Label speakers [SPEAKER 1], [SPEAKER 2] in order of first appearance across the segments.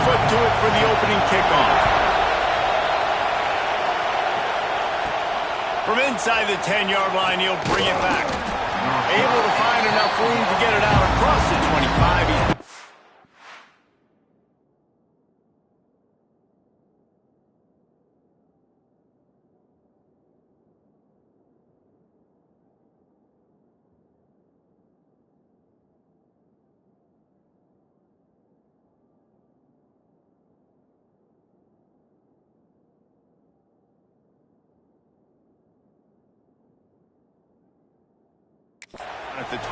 [SPEAKER 1] foot to it for the opening kickoff. From inside the 10-yard line, he'll bring it back. Able to find enough room to get it out across the 25. At the 26.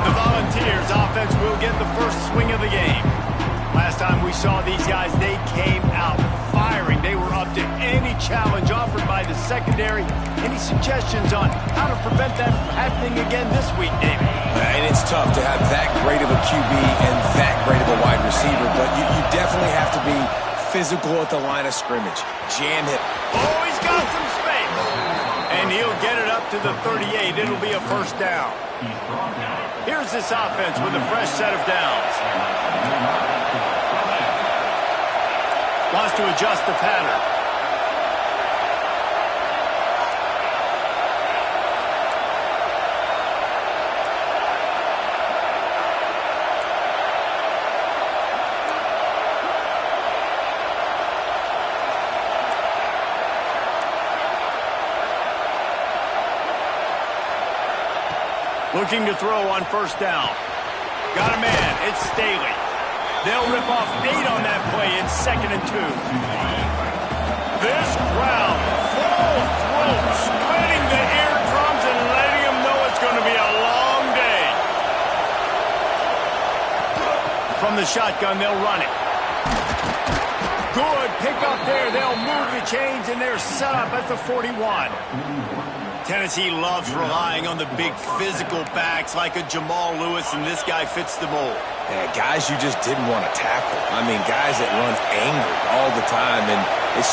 [SPEAKER 1] The Volunteers offense will get the first swing of the game. Last time we saw these guys, they came out firing. They were up to any challenge offered by the secondary. Any suggestions on how to prevent that from happening again this week, David?
[SPEAKER 2] And it's tough to have that great of a QB and that great of a wide receiver, but you definitely have to be physical at the line of scrimmage. Jam hit.
[SPEAKER 1] Oh, he's got some space. And he'll get it up to the 38. It'll be a first down. Here's this offense with a fresh set of downs. Wants to adjust the pattern. Looking to throw on first down. Got a man. It's Staley. They'll rip off 8 on that play in 2nd and 2. This crowd full throat, splitting the eardrums and letting them know it's going to be a long day. From the shotgun, they'll run it. Good pick up there. They'll move the chains, and they're set up at the 41. Tennessee loves relying on the big physical backs like a Jamal Lewis, and this guy fits the mold.
[SPEAKER 2] Yeah, guys you just didn't want to tackle. I mean, guys that run angry all the time, and it's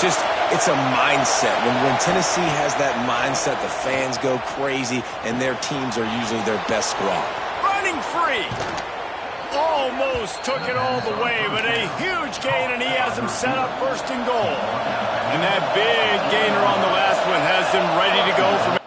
[SPEAKER 2] a mindset. When Tennessee has that mindset, the fans go crazy, and their teams are usually their best squad.
[SPEAKER 1] Running free. Almost took it all the way, but a huge gain, and he has him set up first and goal. And that big gainer on the last one has them ready to go from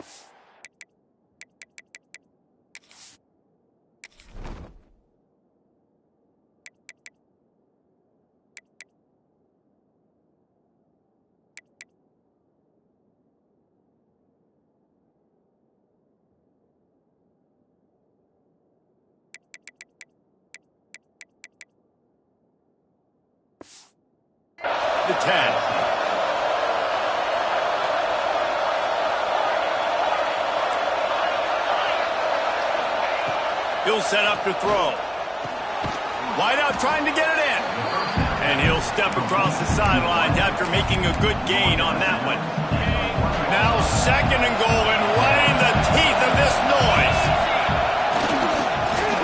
[SPEAKER 1] the 10. He'll set up to throw. Wide out trying to get it in. And he'll step across the sidelines after making a good gain on that one. Now 2nd and goal, and right in the teeth of this noise.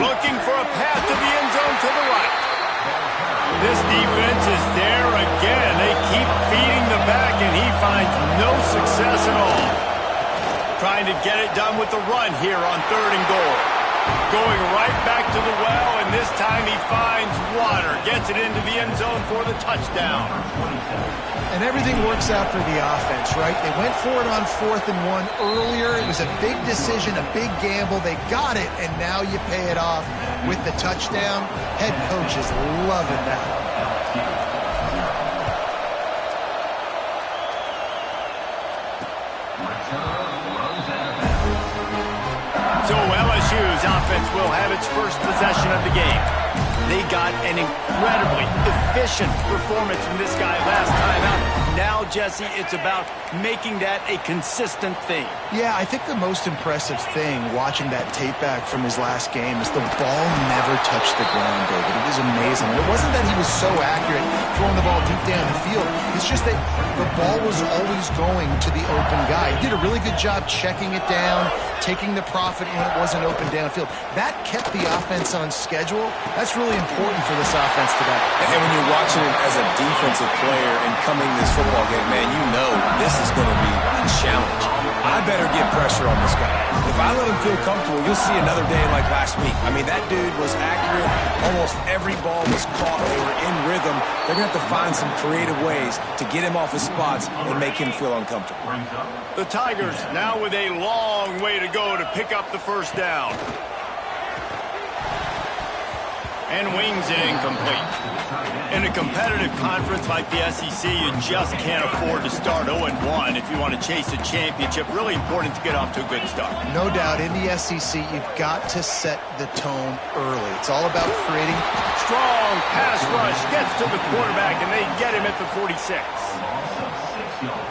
[SPEAKER 1] Looking for a path to the end zone to the right. This defense is there again. They keep feeding the back, and he finds no success at all. Trying to get it done with the run here on 3rd and goal. Going right back to the well, and this time he finds water. Gets it into the end zone for the touchdown.
[SPEAKER 3] And everything works out for the offense, right? They went for it on 4th and 1 earlier. It was a big decision, a big gamble. They got it, and now you pay it off with the touchdown. Head coach is loving that.
[SPEAKER 1] So LSU's offense will have its first possession of the game. They got an incredibly efficient performance from this guy last time out. Now, Jesse, it's about making that a consistent thing.
[SPEAKER 3] Yeah, I think the most impressive thing watching that tape back from his last game is the ball never touched the ground, David. It was amazing. And it wasn't that he was so accurate throwing the ball deep down the field. It's just that the ball was always going to the open guy. He did a really good job checking it down, taking the profit when it wasn't open downfield. That kept the offense on schedule. That's really important for this offense today.
[SPEAKER 2] And when you're watching it as a defensive player and coming this football game, man, you know this is going to be a challenge. I better get pressure on this guy. If I let him feel comfortable, you'll see another day like last week. I mean, that dude was accurate almost almost every ball was caught. They were in rhythm. They're going to have to find some creative ways to get him off his spots and make him feel uncomfortable.
[SPEAKER 1] The Tigers now with a long way to go to pick up the first down. And wings it incomplete. In a competitive conference like the SEC, you just can't afford to start 0-1 if you want to chase a championship. Really important to get off to a good start.
[SPEAKER 3] No doubt, in the SEC, you've got to set the tone early. It's all about creating.
[SPEAKER 1] Strong pass rush gets to the quarterback, and they get him at the 46.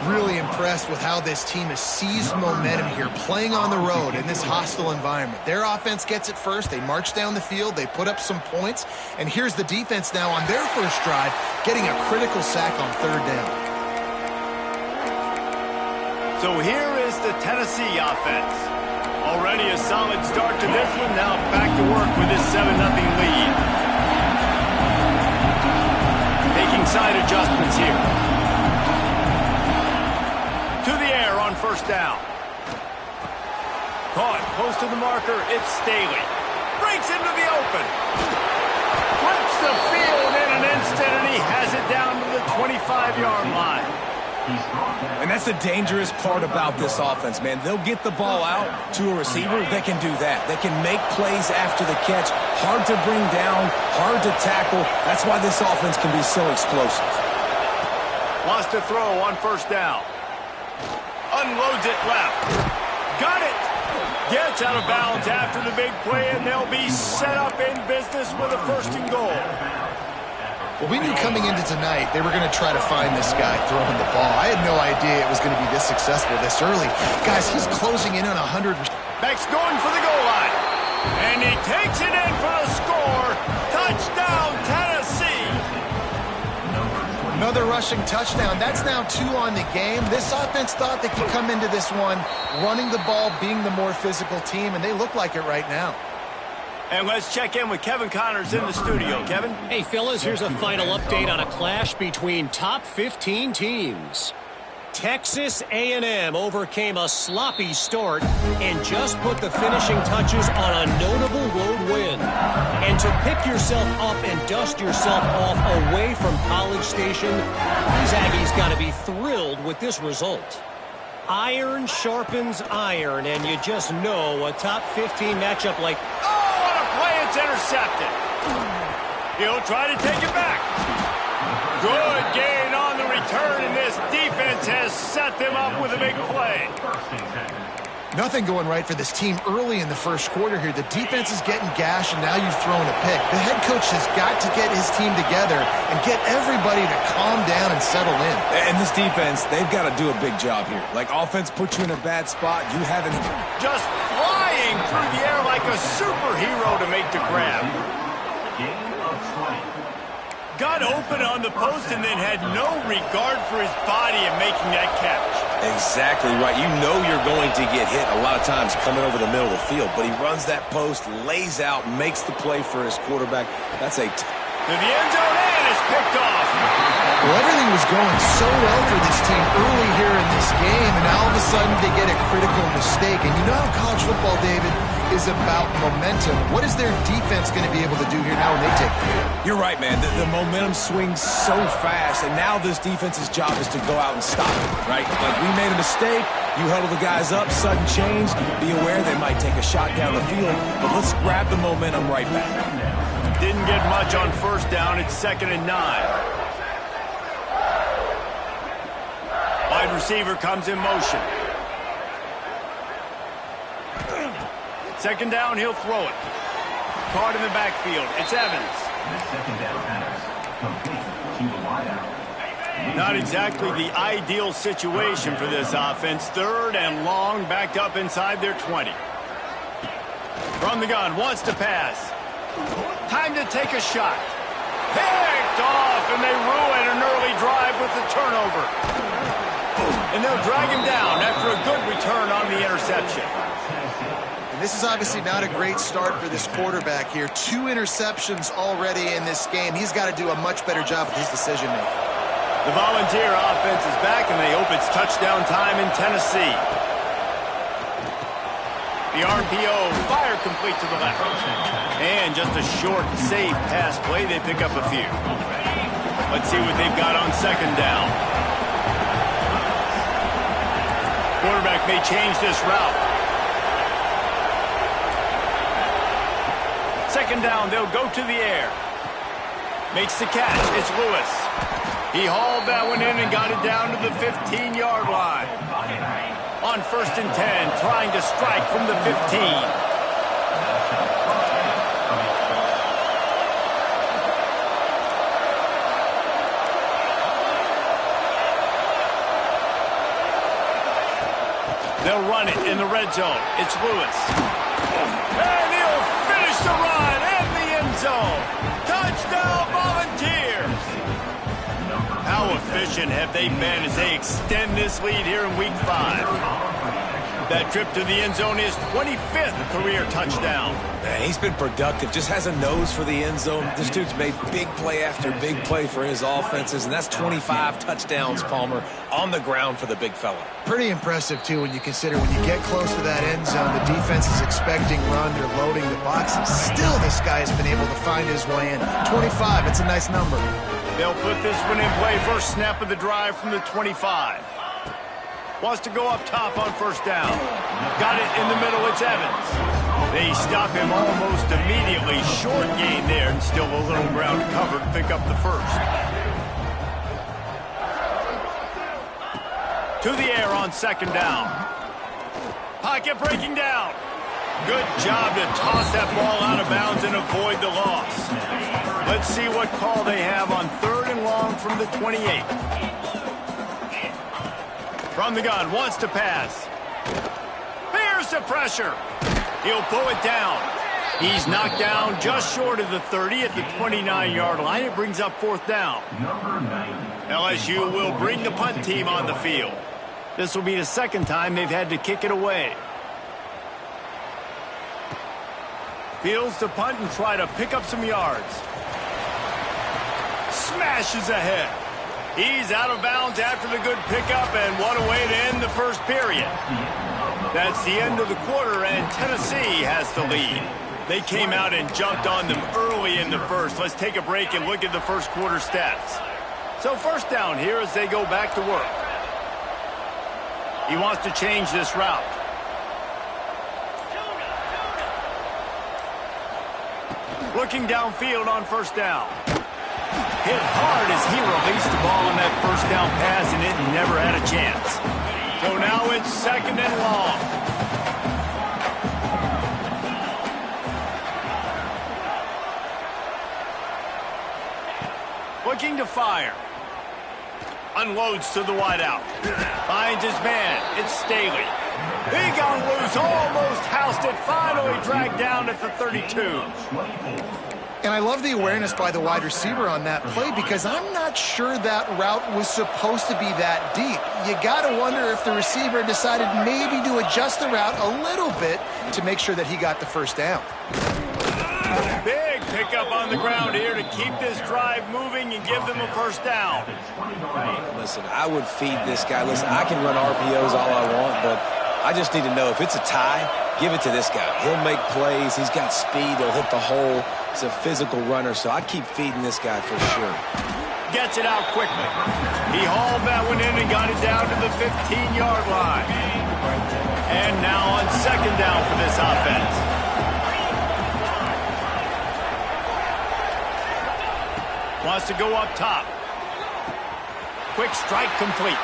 [SPEAKER 3] Really impressed with how this team has seized momentum here, playing on the road in this hostile environment. Their offense gets it first. They march down the field. They put up some points. And here's the defense now on their first drive, getting a critical sack on third down.
[SPEAKER 1] So here is the Tennessee offense. Already a solid start to this one. Now back to work with this 7-0 lead. Making side adjustments here. To the air on first down. Caught close to the marker. It's Staley. Breaks into the open. Flips the field in an instant, and he has it down to the 25-yard line.
[SPEAKER 2] And that's the dangerous part about this offense, man. They'll get the ball out to a receiver. They can do that. They can make plays after the catch. Hard to bring down, hard to tackle. That's why this offense can be so explosive.
[SPEAKER 1] Wants to throw on first down. Unloads it left. Got it. Gets out of bounds after the big play, and they'll be set up in business with a 1st and goal.
[SPEAKER 3] Well, we knew coming into tonight they were going to try to find this guy throwing the ball. I had no idea it was going to be this successful this early. Guys, he's closing in on 100.
[SPEAKER 1] Beck's going for the goal line. And he takes it in for the score. Touchdown, Tennessee.
[SPEAKER 3] Another rushing touchdown. That's now 2 on the game. This offense thought they could come into this one running the ball, being the more physical team, and they look like it right now.
[SPEAKER 1] And let's check in with Kevin Connors in the studio. Kevin?
[SPEAKER 4] Hey, fellas, here's a final update on a clash between top 15 teams. Texas A&M overcame a sloppy start and just put the finishing touches on a notable road win. And to pick yourself up and dust yourself off away from College Station, these Aggies got to be thrilled with this result. Iron sharpens iron, and you just know a top 15 matchup like...
[SPEAKER 1] Oh, what a play! It's intercepted. He'll try to take it back. Good gain on the return, and this defense has set them up with a big play.
[SPEAKER 3] Nothing going right for this team early in the first quarter here. The defense is getting gashed, and now you've thrown a pick. The head coach has got to get his team together and get everybody to calm down and settle in.
[SPEAKER 2] And this defense, they've got to do a big job here. Like, offense puts you in a bad spot. You haven't...
[SPEAKER 1] Just flying through the air like a superhero to make the grab. Got open on the post and then had no regard for his body in making that catch.
[SPEAKER 2] Exactly right. You know you're going to get hit a lot of times coming over the middle of the field, but he runs that post, lays out, makes the play for his quarterback. That's a...
[SPEAKER 1] To the end zone, and it's picked off.
[SPEAKER 3] Well, everything was going so well for this team early here in this game, and now all of a sudden they get a critical mistake. And you know how college football, David, is about momentum. What is their defense going to be able to do here now when they take the field?
[SPEAKER 2] You're right, man. The momentum swings so fast, and now this defense's job is to go out and stop it, right? Like, we made a mistake, you huddle the guys up, sudden change, be aware they might take a shot down the field, but let's grab the momentum right back.
[SPEAKER 1] Didn't get much on first down. It's 2nd and 9. Wide receiver comes in motion. 2nd down, he'll throw it. Caught in the backfield. It's Evans. Not exactly the ideal situation for this offense. 3rd and long, backed up inside their 20. From the gun, wants to pass. Time to take a shot. Picked off, and they ruin an early drive with the turnover. And they'll drag him down after a good return on the interception.
[SPEAKER 3] And this is obviously not a great start for this quarterback here. 2 interceptions already in this game. He's got to do a much better job with his decision-making.
[SPEAKER 1] The Volunteer offense is back, and they hope it's touchdown time in Tennessee. The RPO, fire complete to the left. And just a short, safe pass play, they pick up a few. Let's see what they've got on second down. Quarterback may change this route. Second down, they'll go to the air. Makes the catch. It's Lewis. He hauled that one in and got it down to the 15-yard line. On 1st and 10, trying to strike from the 15. They'll run it in the red zone. It's Lewis. And he'll finish the run in the end zone. Touchdown, Volunteers. How efficient have they been as they extend this lead here in Week 5? That trip to the end zone is 25th career touchdown.
[SPEAKER 2] Man, he's been productive. Just has a nose for the end zone. This dude's made big play after big play for his offenses, and that's 25 touchdowns, Palmer, on the ground for the big fella.
[SPEAKER 3] Pretty impressive, too, when you consider when you get close to that end zone, the defense is expecting run, they're loading the box, and still this guy has been able to find his way in. 25, it's a nice number.
[SPEAKER 1] They'll put this one in play. First snap of the drive from the 25. Wants to go up top on first down. Got it in the middle. It's Evans. They stop him almost immediately. Short gain there, and still a little ground to cover to pick up the first. To the air on second down. Pocket breaking down. Good job to toss that ball out of bounds and avoid the loss. Let's see what call they have on 3rd and long from the 28. From the gun, wants to pass. Here's the pressure. He'll pull it down. He's knocked down just short of the 30 at the 29-yard line. It brings up 4th down. LSU will bring the punt team on the field. This will be the second time they've had to kick it away. Fields to punt and try to pick up some yards. Smashes ahead. He's out of bounds after the good pickup, and what a way to end the first period. That's the end of the quarter, and Tennessee has the lead. They came out and jumped on them early in the first. Let's take a break and look at the first quarter stats. So first down here as they go back to work. He wants to change this route. Looking downfield on first down. Hit hard as he released the ball on that first down pass, and it never had a chance. So now it's 2nd and long. Looking to fire. Unloads to the wideout. Finds his man. It's Staley. He got loose, almost housed it, finally dragged down at the 32.
[SPEAKER 3] And I love the awareness by the wide receiver on that play because I'm not sure that route was supposed to be that deep. You got to wonder if the receiver decided maybe to adjust the route a little bit to make sure that he got the first down.
[SPEAKER 1] Big pickup on the ground here to keep this drive moving and give them a first down.
[SPEAKER 2] Listen, I would feed this guy. Listen, I can run RPOs all I want, but I just need to know if it's a tie, give it to this guy. He'll make plays. He's got speed. He'll hit the hole. He's a physical runner, so I'd keep feeding this guy for sure.
[SPEAKER 1] Gets it out quickly. He hauled that one in and got it down to the 15-yard line. And now on second down for this offense. Wants to go up top. Quick strike complete.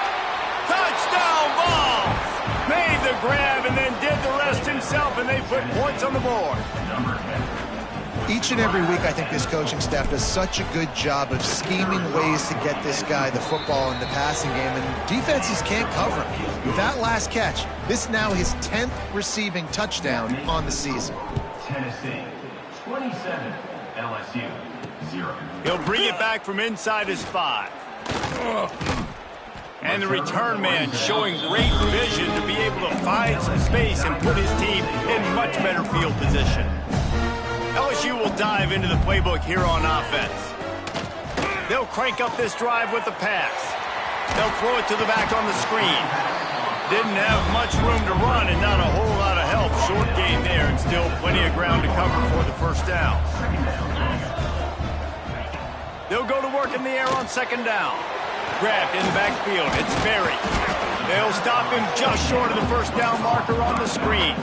[SPEAKER 1] Touchdown ball! Made the grab and then did the rest himself, and they put points on the board.
[SPEAKER 3] Each and every week, I think this coaching staff does such a good job of scheming ways to get this guy the football in the passing game, and defenses can't cover him. With that last catch, this is now his 10th receiving touchdown on the season.
[SPEAKER 5] Tennessee, 27, LSU, 0.
[SPEAKER 1] He'll bring it back from inside his 5. And the return man showing great vision to be able to find some space and put his team in much better field position. LSU will dive into the playbook here on offense. They'll crank up this drive with the pass. They'll throw it to the back on the screen. Didn't have much room to run and not a whole lot of help Short gain there and still plenty of ground to cover for the first down. They'll go to work in the air on second down. Grabbed in the backfield. It's Berry. They'll stop him just short of the first down marker on the screen.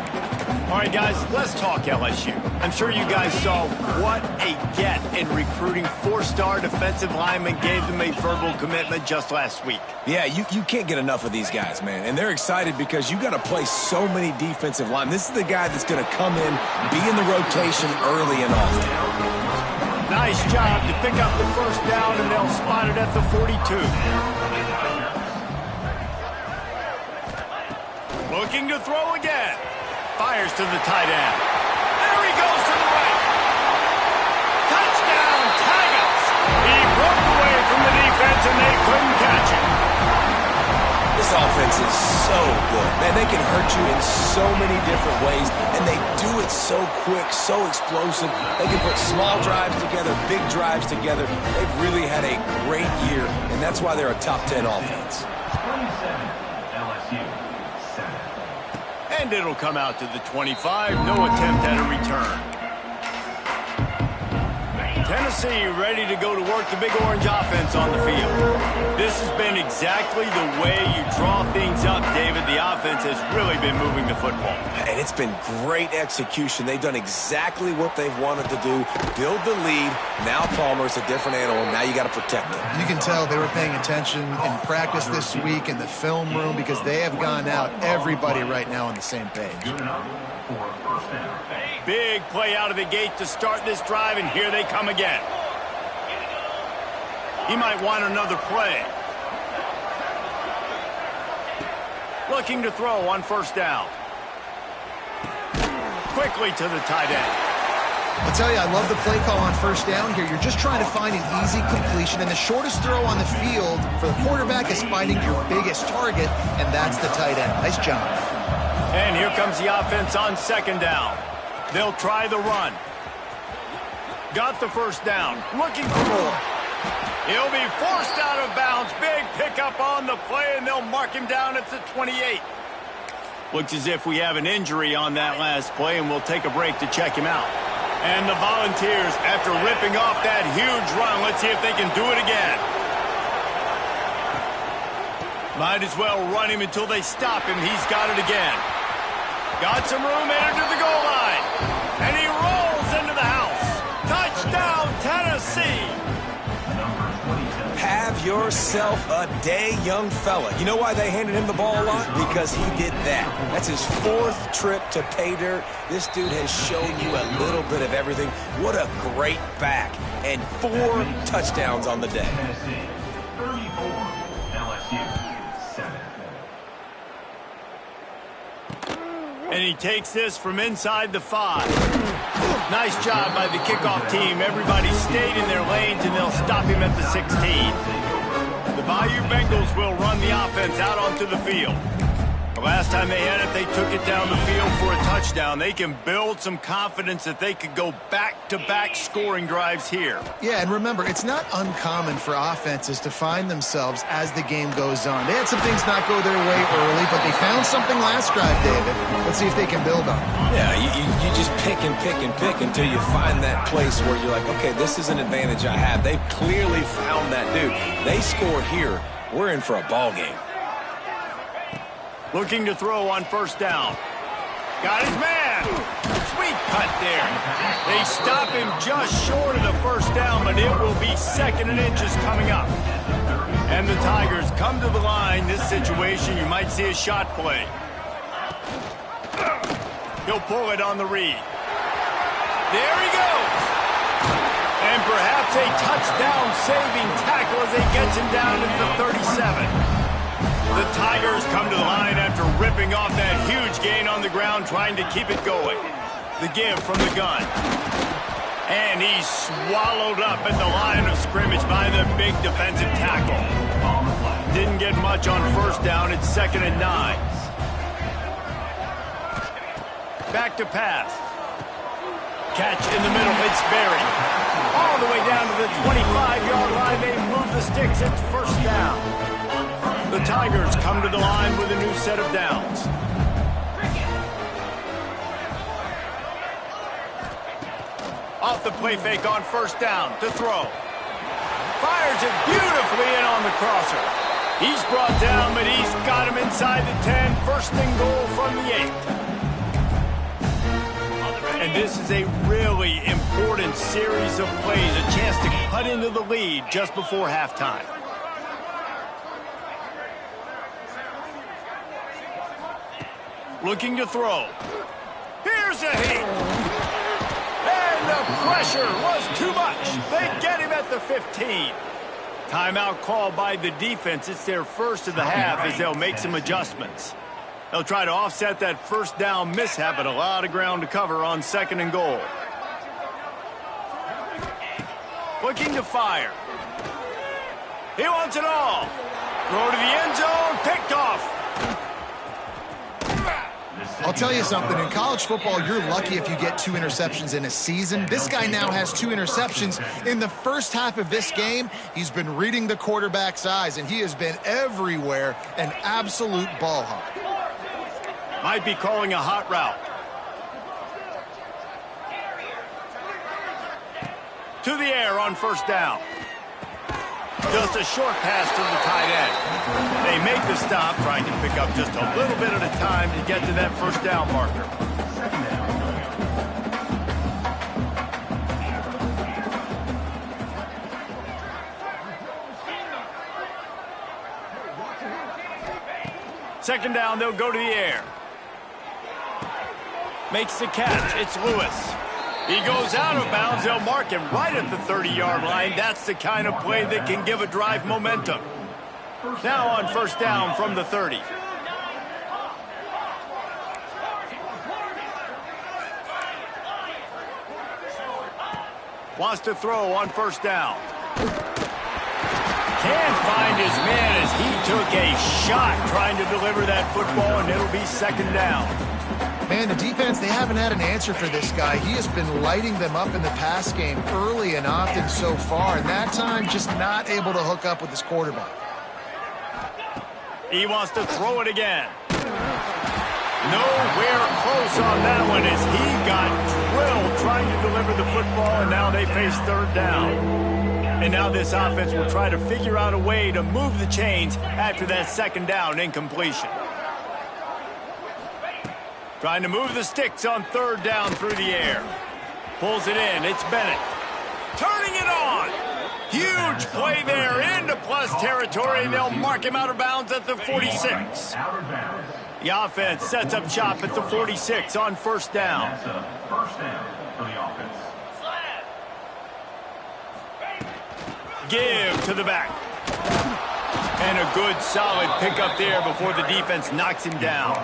[SPEAKER 1] All right, guys, let's talk LSU. I'm sure you guys saw what a get in recruiting. Four-star defensive linemen gave them a verbal commitment just last week.
[SPEAKER 2] Yeah, you can't get enough of these guys, man. And they're excited because you got to play so many defensive linemen. This is the guy that's going to come in, be in the rotation early and often.
[SPEAKER 1] Nice job to pick up the first down, and they'll spot it at the 42. Looking to throw again. Fires to the tight end. There he goes to the right. Touchdown, Tigers. He broke away from the defense, and they couldn't catch him.
[SPEAKER 2] This offense is so good. Man, they can hurt you in so many different ways, and they do it so quick, so explosive. They can put small drives together, big drives together. They've really had a great year, and that's why they're a top 10 offense.
[SPEAKER 5] 27, LSU, 7.
[SPEAKER 1] And it'll come out to the 25. No attempt at a return. Tennessee ready to go to work the Big Orange offense on the field. This has been exactly the way you draw things up, David. The offense has really been moving the football.
[SPEAKER 2] And it's been great execution. They've done exactly what they've wanted to do. Build the lead. Now Palmer's a different animal. Now you got to protect him.
[SPEAKER 3] You can tell they were paying attention in practice this week in the film room because they have gone out, everybody right now on the same page.
[SPEAKER 5] Good enough for a first down.
[SPEAKER 1] Big play out of the gate to start this drive, and here they come again. He might want another play. Looking to throw on first down. Quickly to the tight end.
[SPEAKER 3] I'll tell you, I love the play call on first down here. You're just trying to find an easy completion, and the shortest throw on the field for the quarterback is finding your biggest target, and that's the tight end. Nice job.
[SPEAKER 1] And here comes the offense on second down. They'll try the run. Got the first down. Looking for more. He'll be forced out of bounds. Big pickup on the play, and they'll mark him down at the 28. Looks as if we have an injury on that last play, and we'll take a break to check him out. And the Volunteers, after ripping off that huge run, let's see if they can do it again. Might as well run him until they stop him. He's got it again. Got some room, entered to the goal line. And he rolls into the house. Touchdown, Tennessee.
[SPEAKER 2] Have yourself a day, young fella. You know why they handed him the ball a lot? Because he did that. That's his 4th trip to pay dirt. This dude has shown you a little bit of everything. What a great back. And 4 touchdowns on the day.
[SPEAKER 5] Tennessee, 34, LSU, 7.
[SPEAKER 1] And he takes this from inside the 5. Nice job by the kickoff team. Everybody stayed in their lanes, and they'll stop him at the 16. The Bayou Bengals will run the offense out onto the field. The last time they had it, they took it down the field for a touchdown. They can build some confidence that they could go back-to-back scoring drives here.
[SPEAKER 3] Yeah, and remember, it's not uncommon for offenses to find themselves as the game goes on. They had some things not go their way early, but they found something last drive, David. Let's see if they can build on it.
[SPEAKER 2] Yeah, you just pick and pick and pick until you find that place where you're like, okay, this is an advantage I have. They've clearly found that dude. They score here. We're in for a ball game.
[SPEAKER 1] Looking to throw on first down. Got his man. Sweet cut there. They stop him just short of the first down, but it will be 2nd and inches coming up. And the Tigers come to the line. This situation, you might see a shot play. He'll pull it on the read. There he goes. And perhaps a touchdown-saving tackle as he gets him down to the 37. The Tigers come to the line after ripping off that huge gain on the ground, trying to keep it going. The give from the gun. And he's swallowed up at the line of scrimmage by the big defensive tackle. Didn't get much on first down. It's 2nd and 9. Back to pass. Catch in the middle. It's Berry. All the way down to the 25-yard line. They move the sticks. It's first down. The Tigers come to the line with a new set of downs. the play fake on first down to throw. Fires it beautifully in on the crosser. He's brought down, but he's got him inside the 10. First and goal from the 8. And this is a really important series of plays, a chance to cut into the lead just before halftime. Looking to throw. Here's a hit. And the pressure was too much. They get him at the 15. Timeout called by the defense. It's their first of the half as they'll make some adjustments. They'll try to offset that first down mishap, but a lot of ground to cover on second and goal. Looking to fire. He wants it all. Throw to the end zone, picked off.
[SPEAKER 3] I'll tell you something, in college football, you're lucky if you get 2 interceptions in a season. This guy now has 2 interceptions. In the first half of this game, he's been reading the quarterback's eyes, and he has been everywhere, an absolute ball hawk.
[SPEAKER 1] Might be calling a hot route. To the air on first down. Just a short pass to the tight end. They make the stop, trying to pick up just a little bit at a time to get to that first down marker. Second down, they'll go to the air. Makes the catch. It's Lewis. He goes out of bounds. They'll mark him right at the 30-yard line. That's the kind of play that can give a drive momentum. Now on first down from the 30. Wants to throw on first down. Can't find his man as he took a shot trying to deliver that football, and it'll be second down.
[SPEAKER 3] Man, the defense, they haven't had an answer for this guy. He has been lighting them up in the pass game early and often so far, and that time just not able to hook up with his quarterback.
[SPEAKER 1] He wants to throw it again. Nowhere close on that one as he got drilled trying to deliver the football, and now they face third down. And now this offense will try to figure out a way to move the chains after that second down incompletion. Trying to move the sticks on third down through the air. Pulls it in. It's Bennett. Turning it on. Huge play there into plus territory, and they'll mark him out of bounds at the 46. The offense sets up shop at the 46 on first down.
[SPEAKER 5] That's a first down for the offense.
[SPEAKER 1] Give to the back. And a good solid pickup there before the defense knocks him down.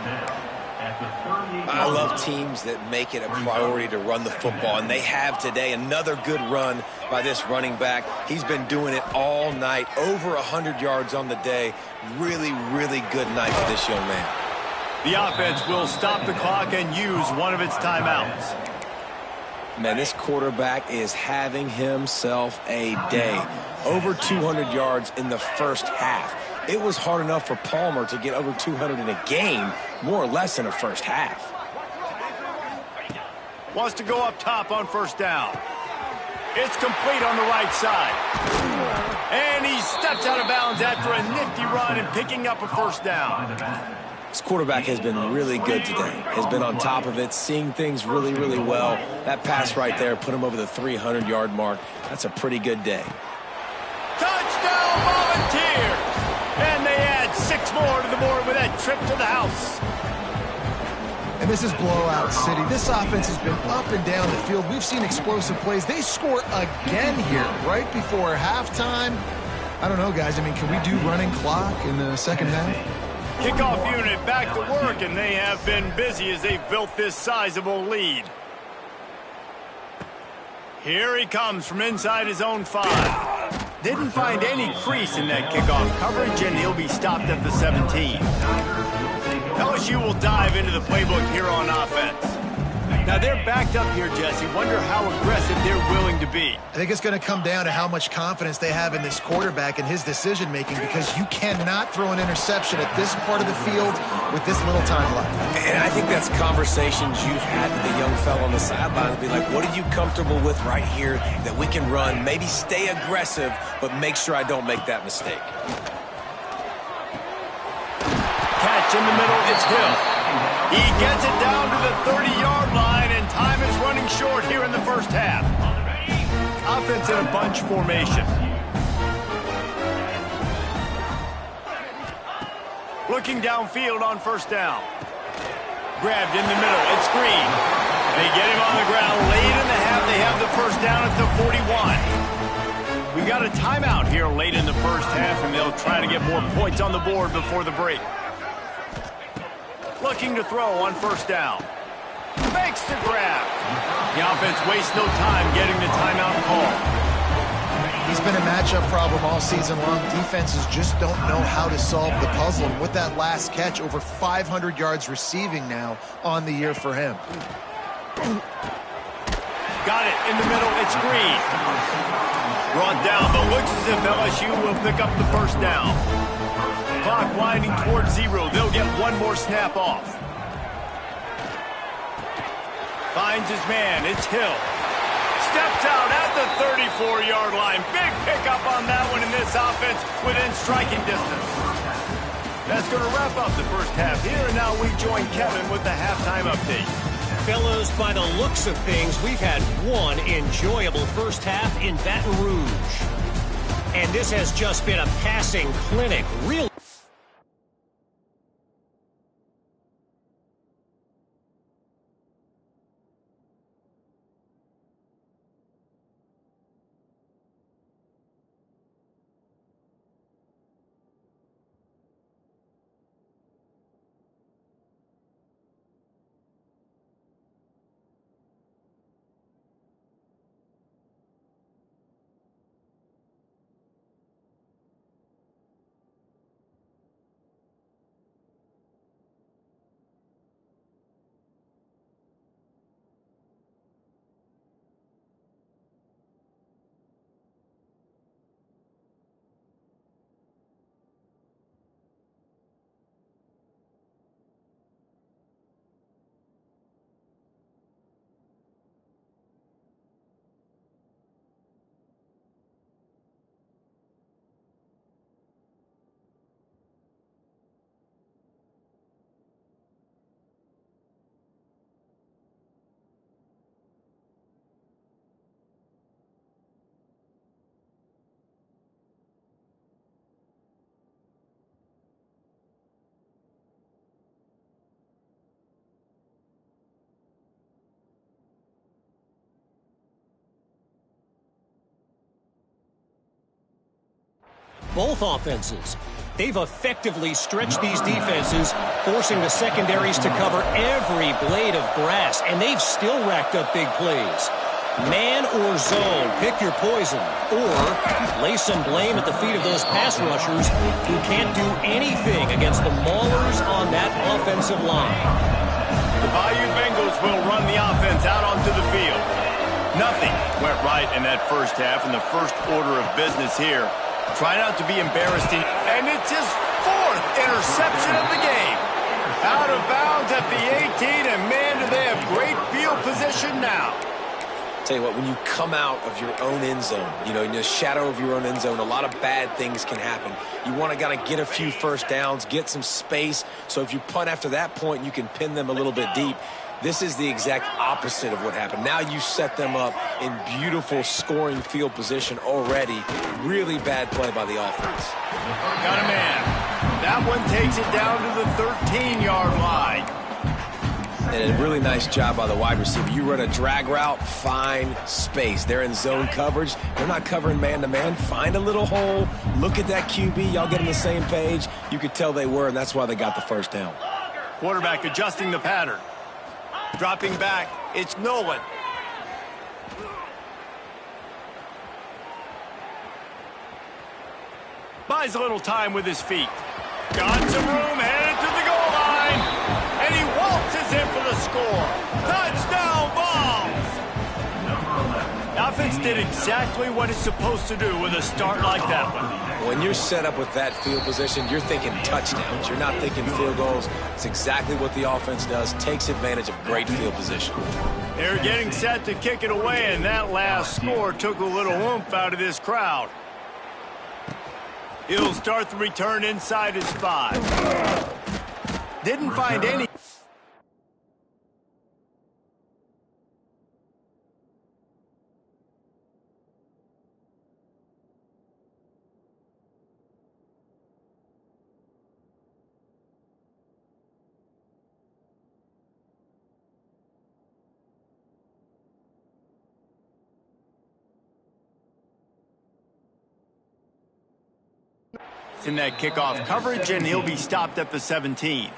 [SPEAKER 2] I love teams that make it a priority to run the football, and they have today. Another good run by this running back. He's been doing it all night, over 100 yards on the day. Really, really good night for this young man.
[SPEAKER 1] The offense will stop the clock and use one of its timeouts.
[SPEAKER 2] Man, this quarterback is having himself a day. Over 200 yards in the first half. It was hard enough for Palmer to get over 200 in a game, more or less in a first half.
[SPEAKER 1] Wants to go up top on first down. It's complete on the right side. And he steps out of bounds after a nifty run and picking up a first down.
[SPEAKER 2] This quarterback has been really good today. Has been on top of it, seeing things really, really well. That pass right there put him over the 300-yard mark. That's a pretty good day.
[SPEAKER 1] Touchdown Volunteers! And they add 6 more to the board with that trip to the house.
[SPEAKER 3] And this is blowout city. This offense has been up and down the field. We've seen explosive plays. They score again here right before halftime. I don't know, guys. I mean, can we do running clock in the second half?
[SPEAKER 1] Kickoff unit back to work, and they have been busy as they've built this sizable lead. Here he comes from inside his own 5. Didn't find any crease in that kickoff coverage, and he'll be stopped at the 17. LSU will dive into the playbook here on offense. Now they're backed up here, Jesse. Wonder how aggressive they're willing to be.
[SPEAKER 3] I think it's going to come down to how much confidence they have in this quarterback and his decision-making, because you cannot throw an interception at this part of the field with this little time left.
[SPEAKER 2] And I think that's conversations you've had with the young fella on the sideline. Be like, what are you comfortable with right here that we can run? Maybe stay aggressive, but make sure I don't make that mistake.
[SPEAKER 1] Catch in the middle, it's Hill. He gets it down to the 30-yard line, and time is running short here in the first half. Offense in a bunch formation. Looking downfield on first down. Grabbed in the middle, it's Green. They get him on the ground late in the half. They have the first down at the 41. We got a timeout here late in the first half, and they'll try to get more points on the board before the break. Looking to throw on first down. Makes the grab. The offense wastes no time getting the timeout call.
[SPEAKER 3] He's been a matchup problem all season long. Defenses just don't know how to solve the puzzle. And with that last catch, over 500 yards receiving now on the year for him.
[SPEAKER 1] Got it in the middle. It's Green. Brought down, but looks as if LSU will pick up the first down. Clock winding towards 0. They'll get one more snap off. Finds his man. It's Hill. Steps out at the 34-yard line. Big pickup on that one in this offense within striking distance. That's going to wrap up the first half here, and now we join Kevin with the halftime update.
[SPEAKER 4] Fellows, by the looks of things, we've had one enjoyable first half in Baton Rouge. And this has just been a passing clinic. Really. Both offenses, they've effectively stretched these defenses, forcing the secondaries to cover every blade of grass, and they've still racked up big plays. Man or zone, pick your poison, or lay some blame at the feet of those pass rushers who can't do anything against the maulers on that offensive line.
[SPEAKER 1] The Bayou Bengals will run the offense out onto the field. Nothing went right in that first half, in the first order of business here. Try not to be embarrassed, and it's his 4th interception of the game. Out of bounds at the 18, and man, do they have great field position now.
[SPEAKER 2] Tell you what, when you come out of your own end zone, in the shadow of your own end zone, a lot of bad things can happen. You want to get a few first downs, get some space, so if you punt after that point, you can pin them a little bit deep. This is the exact opposite of what happened. Now you set them up in beautiful scoring field position already. Really bad play by the offense.
[SPEAKER 1] Got a man. That one takes it down to the 13-yard line.
[SPEAKER 2] And a really nice job by the wide receiver. You run a drag route, find space. They're in zone coverage. They're not covering man-to-man. Find a little hole. Look at that QB. Y'all get on the same page. You could tell they were, and that's why they got the first down.
[SPEAKER 1] Quarterback adjusting the pattern. Dropping back, it's Nolan. Buys a little time with his feet. Got some room, headed to the goal line. And he waltzes in for the score. Touchdown, offense did exactly what it's supposed to do with a start like that one.
[SPEAKER 2] When you're set up with that field position, you're thinking touchdowns. You're not thinking field goals. It's exactly what the offense does, takes advantage of great field position.
[SPEAKER 1] They're getting set to kick it away, and that last score took a little oomph out of this crowd. He'll start the return inside his 5. Didn't find any. In that kickoff coverage, and he'll be stopped at the 17.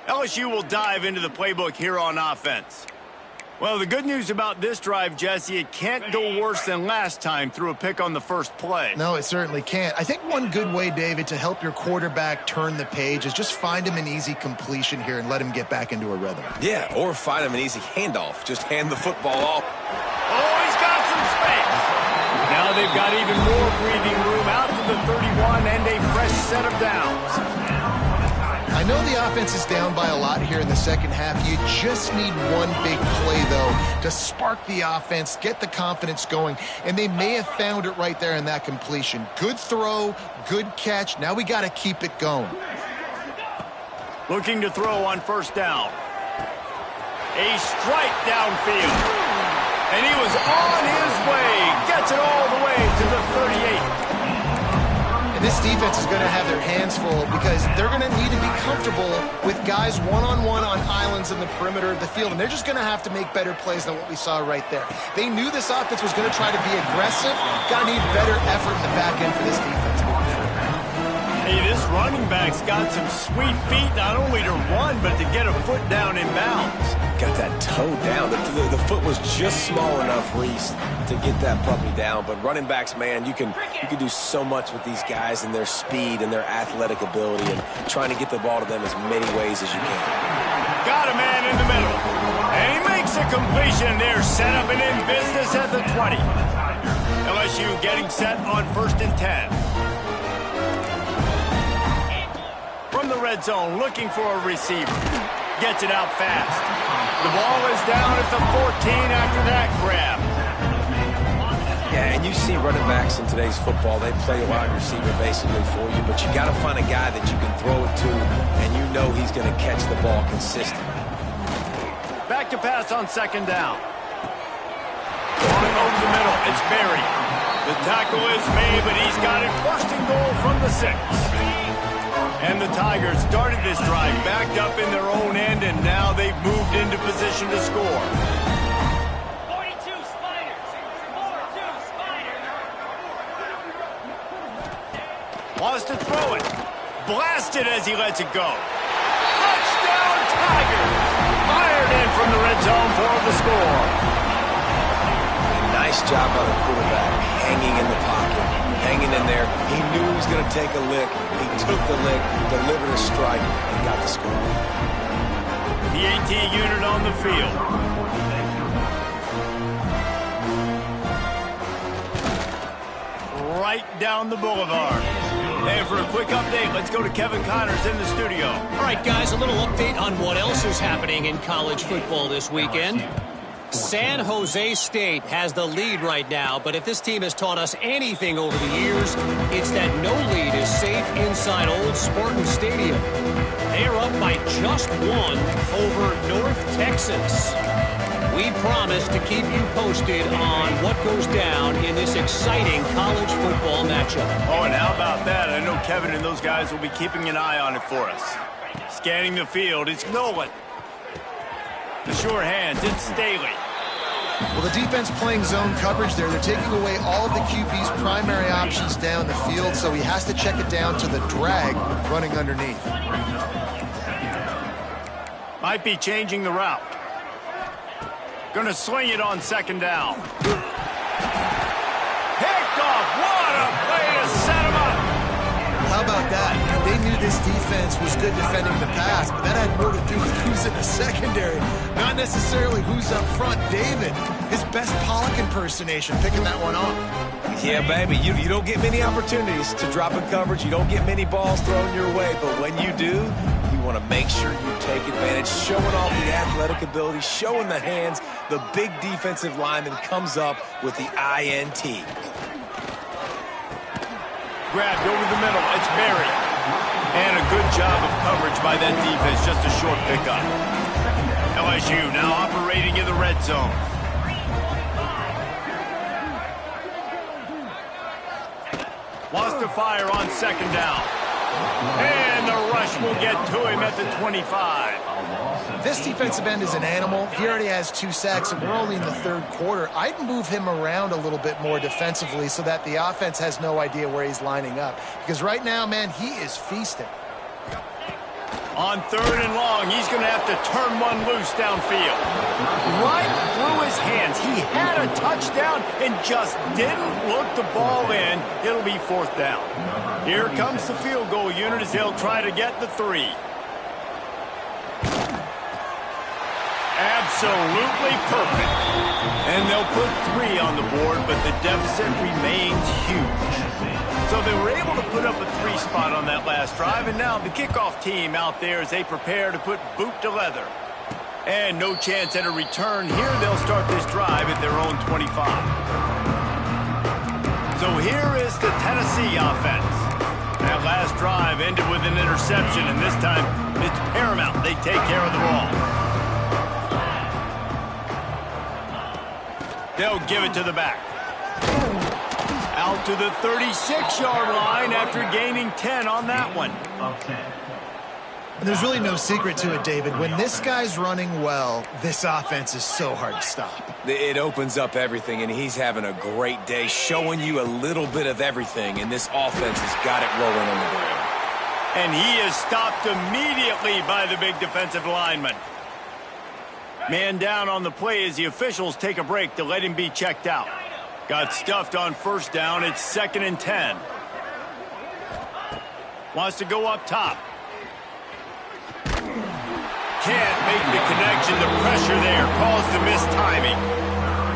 [SPEAKER 1] LSU will dive into the playbook here on offense. Well, the good news about this drive, Jesse, it can't go worse than last time through a pick on the first play.
[SPEAKER 3] No, it certainly can't. I think one good way, David, to help your quarterback turn the page is just find him an easy completion here and let him get back into a rhythm.
[SPEAKER 2] Yeah, or find him an easy handoff. Just hand the football off.
[SPEAKER 1] Oh, he's got some space. Now they've got even more breathing room out to the 31 and a fresh set of downs.
[SPEAKER 3] I know the offense is down by a lot here in the second half. You just need one big play, though, to spark the offense, get the confidence going, and they may have found it right there in that completion. Good throw, good catch. Now we got to keep it going.
[SPEAKER 1] Looking to throw on first down. A strike downfield. And he was on his way. Gets it all the way to the 38.
[SPEAKER 3] And this defense is going to have their hands full because they're going to need to be comfortable with guys one-on-one on islands in the perimeter of the field. And they're just going to have to make better plays than what we saw right there. They knew this offense was going to try to be aggressive. Got to need better effort in the back end for this defense.
[SPEAKER 1] Hey, this running back's got some sweet feet, not only to run, but to get a foot down in bounds.
[SPEAKER 2] Got that toe down. The foot was just small enough, Reese, to get that puppy down. But running backs, man, you can do so much with these guys and their speed and their athletic ability and trying to get the ball to them as many ways as you can.
[SPEAKER 1] Got a man in the middle. And he makes a completion. They're set up and in business at the 20. LSU getting set on 1st and 10. From the red zone, looking for a receiver. Gets it out fast. The ball is down at the 14 after that grab.
[SPEAKER 2] Yeah, and you see running backs in today's football, they play a wide receiver basically for you, but you got to find a guy that you can throw it to, and you know he's going to catch the ball consistently.
[SPEAKER 1] Back to pass on second down. Going over the middle, it's Berry. The tackle is made, but he's got it first and goal from the 6. And the Tigers started this drive backed up in their own end, and now they've moved into position to score.
[SPEAKER 6] 42 Spiders. 42 Spiders.
[SPEAKER 1] Wants to throw it. Blasted as he lets it go. Touchdown Tigers! Fired in from the red zone for the score.
[SPEAKER 2] And nice job by the quarterback, hanging in the pocket, hanging in there. He knew he was going to take a lick. He took the lick, delivered a strike, and got the score.
[SPEAKER 1] The AT unit on the field. Right down the boulevard. And for a quick update, let's go to Kevin Connors in the studio.
[SPEAKER 4] All right, guys, a little update on what else is happening in college football this weekend. San Jose State has the lead right now, but if this team has taught us anything over the years, it's that no lead is safe inside Old Spartan Stadium. They are up by just one over North Texas. We promise to keep you posted on what goes down in this exciting college football matchup.
[SPEAKER 1] Oh, and how about that? I know Kevin and those guys will be keeping an eye on it for us. Scanning the field, it's Nolan. The sure hands, it's Staley.
[SPEAKER 3] Well, the defense playing zone coverage there. They're taking away all of the QB's primary options down the field, so he has to check it down to the drag running underneath.
[SPEAKER 1] Might be changing the route. Gonna swing it on second down. Picked off. What a play to set him up.
[SPEAKER 3] How about that? They knew this defense was good defending the pass, but that had more to do with who's in the secondary, not necessarily who's up front. David, his best Pollock impersonation, picking that one off.
[SPEAKER 2] Yeah, baby, you don't get many opportunities to drop in coverage. You don't get many balls thrown your way, but when you do, you want to make sure you take advantage, showing off the athletic ability, showing the hands. The big defensive lineman comes up with the INT.
[SPEAKER 1] Grabbed over the middle. It's Berry. And a good job of coverage by that defense. Just a short pickup. LSU now operating in the red zone. Wants to fire on second down. And the rush will get to him at the 25.
[SPEAKER 3] This defensive end is an animal. He already has 2 sacks, and we're only in the third quarter. I'd move him around a little bit more defensively so that the offense has no idea where he's lining up. Because right now, man, he is feasting.
[SPEAKER 1] On third and long, he's going to have to turn one loose downfield. Right through his hands. He had a touchdown and just didn't look the ball in. It'll be fourth down. Here comes the field goal unit as they'll try to get the 3. Absolutely perfect. And they'll put 3 on the board, but the deficit remains huge. So they were able to put up a 3 spot on that last drive, and now the kickoff team out there as they prepare to put boot to leather. And no chance at a return here. They'll start this drive at their own 25. So here is the Tennessee offense. That last drive ended with an interception, and this time it's paramount. They take care of the ball. They'll give it to the back. Out to the 36-yard line after gaining 10 on that one.
[SPEAKER 3] And there's really no secret to it, David. When this guy's running well, this offense is so hard to stop.
[SPEAKER 2] It opens up everything, and he's having a great day, showing you a little bit of everything, and this offense has got it rolling on the ground.
[SPEAKER 1] And he is stopped immediately by the big defensive lineman. Man down on the play as the officials take a break to let him be checked out. Got stuffed on first down. It's 2nd and 10. Wants to go up top. Can't make the connection. The pressure there caused the mistiming.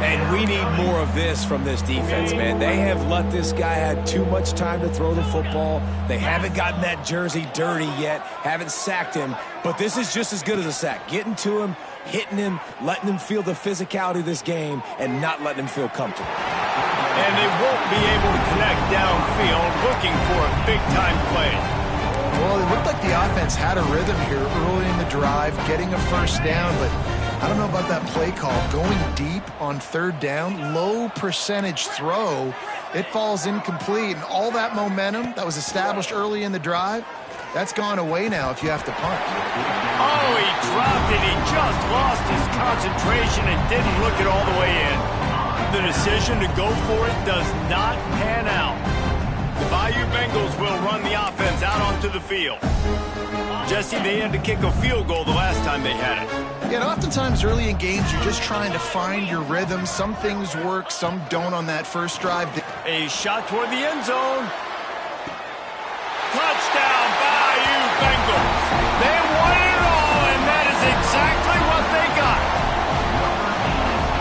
[SPEAKER 2] And we need more of this from this defense, man. They have let this guy have too much time to throw the football. They haven't gotten that jersey dirty yet, haven't sacked him. But this is just as good as a sack. Getting to him, hitting him, letting him feel the physicality of this game, and not letting him feel comfortable.
[SPEAKER 1] And they won't be able to connect downfield, looking for a big-time play.
[SPEAKER 3] Well, it looked like the offense had a rhythm here early in the drive, getting a first down, but I don't know about that play call. Going deep on third down, low percentage throw, it falls incomplete, and all that momentum that was established early in the drive, that's gone away now if you have to punt.
[SPEAKER 1] Oh, he dropped it. He just lost his concentration and didn't look it all the way in. The decision to go for it does not pan out. The Bayou Bengals will run the offense out onto the field. Jesse, they had to kick a field goal the last time they had it.
[SPEAKER 3] Yeah, and oftentimes early in games, you're just trying to find your rhythm. Some things work, some don't on that first drive.
[SPEAKER 1] A shot toward the end zone. Touchdown, Bayou Bengals. They won it all, and that is exactly what they got.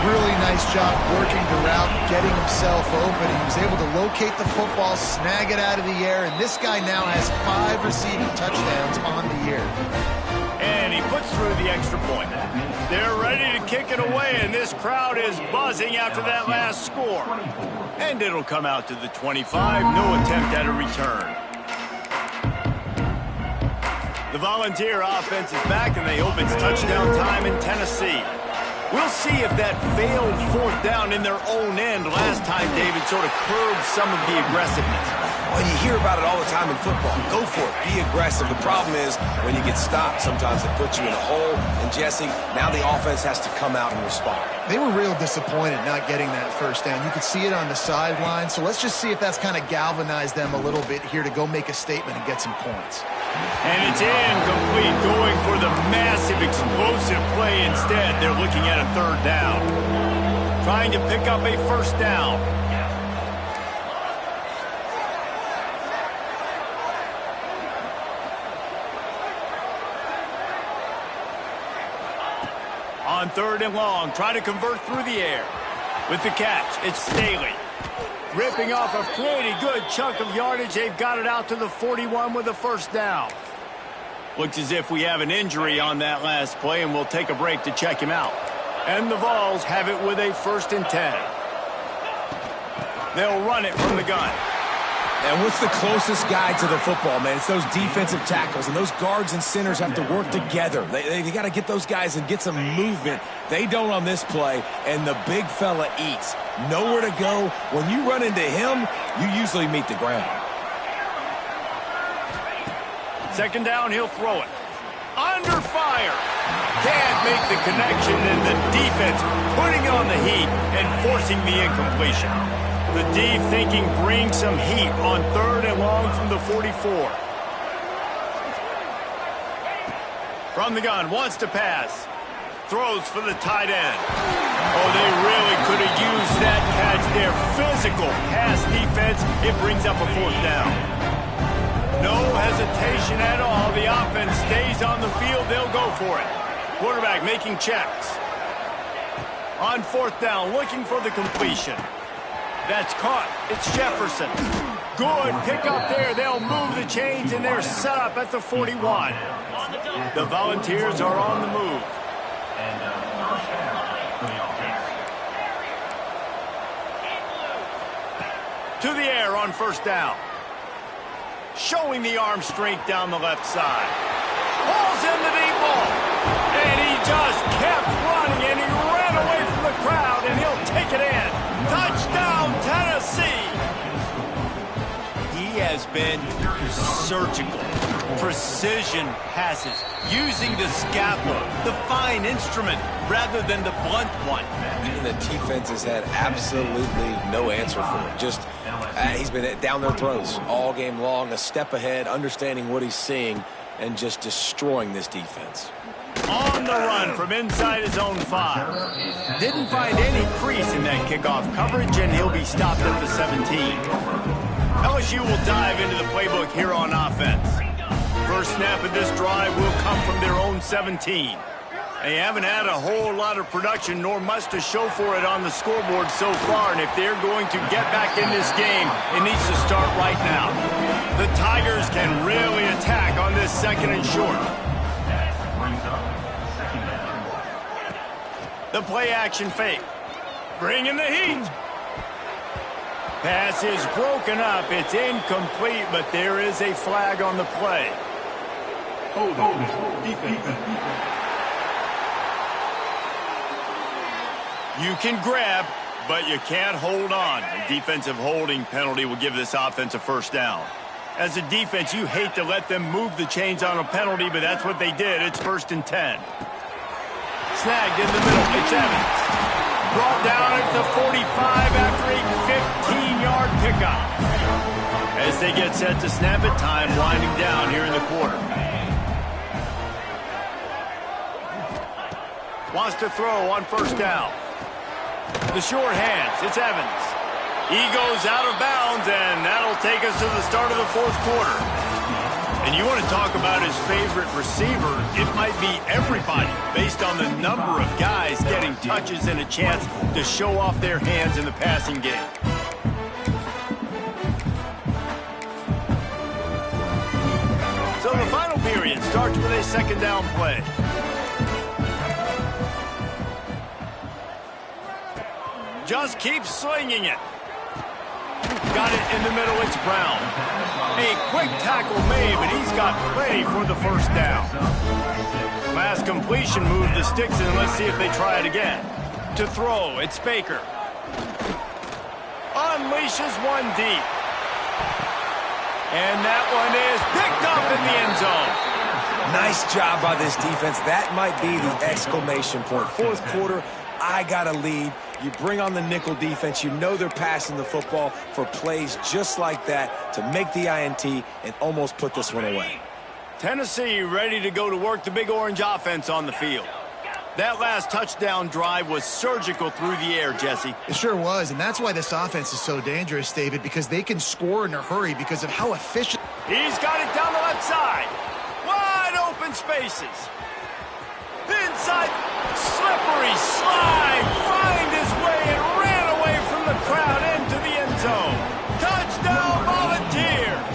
[SPEAKER 3] Really nice job working the route, getting himself open. He was able to locate the football, snag it out of the air, and this guy now has 5 receiving touchdowns on the year.
[SPEAKER 1] And he puts through the extra point. They're ready to kick it away, and this crowd is buzzing after that last score. And it'll come out to the 25. No attempt at a return. The Volunteer offense is back, and they hope it's touchdown time in Tennessee. We'll see if that failed fourth down in their own end last time, David, sort of curbed some of the aggressiveness.
[SPEAKER 2] Well, you hear about it all the time in football. Go for it. Be aggressive. The problem is when you get stopped, sometimes it puts you in a hole. And, Jesse, now the offense has to come out and respond.
[SPEAKER 3] They were real disappointed not getting that first down. You could see it on the sideline. So let's just see if that's kind of galvanized them a little bit here to go make a statement and get some points.
[SPEAKER 1] And it's incomplete, going for the massive explosive play instead. They're looking at a third down. Trying to pick up a first down. On 3rd and long, try to convert through the air. With the catch, it's Staley. Ripping off a pretty good chunk of yardage. They've got it out to the 41 with a first down. Looks as if we have an injury on that last play, and we'll take a break to check him out. And the Vols have it with a 1st and 10. They'll run it from the gun.
[SPEAKER 2] And what's the closest guy to the football, man? It's those defensive tackles, and those guards and centers have to work together. They got to get those guys and get some movement. They don't on this play, and the big fella eats. Nowhere to go. When you run into him, you usually meet the ground.
[SPEAKER 1] 2nd down, he'll throw it. Under fire. Can't make the connection, and the defense putting on the heat and forcing the incompletion. The D thinking bring some heat on 3rd and long from the 44. From the gun, wants to pass. Throws for the tight end. Oh, they really could have used that catch there. Physical pass defense. It brings up a 4th down. No hesitation at all. The offense stays on the field. They'll go for it. Quarterback making checks. On 4th down, looking for the completion. That's caught. It's Jefferson. Good pick up there. They'll move the chains, and they're set up at the 41. The Volunteers are on the move. To the air on 1st down. Showing the arm strength down the left side. Pulls in the deep ball. And he just kept running, and he ran away from the crowd, and he'll take it in. Touchdown, Tennessee! He has been surgical. Precision passes, using the scalpel, the fine instrument, rather than the blunt one.
[SPEAKER 2] And the defense has had absolutely no answer for it. Just, he's been down their throats all game long, a step ahead, understanding what he's seeing, and just destroying this defense.
[SPEAKER 1] On the run from inside his own 5. Didn't find any crease in that kickoff coverage, and he'll be stopped at the 17. LSU will dive into the playbook here on offense. First snap of this drive will come from their own 17. They haven't had a whole lot of production, nor much to show for it on the scoreboard so far, and if they're going to get back in this game, it needs to start right now. The Tigers can really attack on this 2nd and short. The play-action fake. Bringing the heat. Pass is broken up. It's incomplete, but there is a flag on the play. You can grab, but you can't hold on. A defensive holding penalty will give this offense a 1st down. As a defense, you hate to let them move the chains on a penalty, but that's what they did. It's 1st and 10. Snagged in the middle. It's Evans. Brought down at the 45 after a 15-yard pickup. As they get set to snap it, time winding down here in the quarter. Wants to throw on 1st down. The short hands. It's Evans. He goes out of bounds, and that'll take us to the start of the 4th quarter. And you want to talk about his favorite receiver, it might be everybody, based on the number of guys getting touches and a chance to show off their hands in the passing game. So the final period starts with a 2nd down play. Just keep slinging it. Got it in the middle, it's Brown. A quick tackle made, but he's got plenty for the 1st down. Last completion moved the sticks, and let's see if they try it again. To throw, it's Baker. Unleashes one deep. And that one is picked up in the end zone.
[SPEAKER 2] Nice job by this defense. That might be the exclamation point. 4th quarter, I got a lead. You bring on the nickel defense. You know they're passing the football for plays just like that to make the INT and almost put this one away.
[SPEAKER 1] Tennessee ready to go to work the Big Orange offense on the field. That last touchdown drive was surgical through the air, Jesse.
[SPEAKER 3] It sure was, and that's why this offense is so dangerous, David, because they can score in a hurry because of how efficient.
[SPEAKER 1] He's got it down the left side. Wide open spaces. Inside. Slippery slide, find his way and ran away from the crowd into the end zone. Touchdown Volunteers!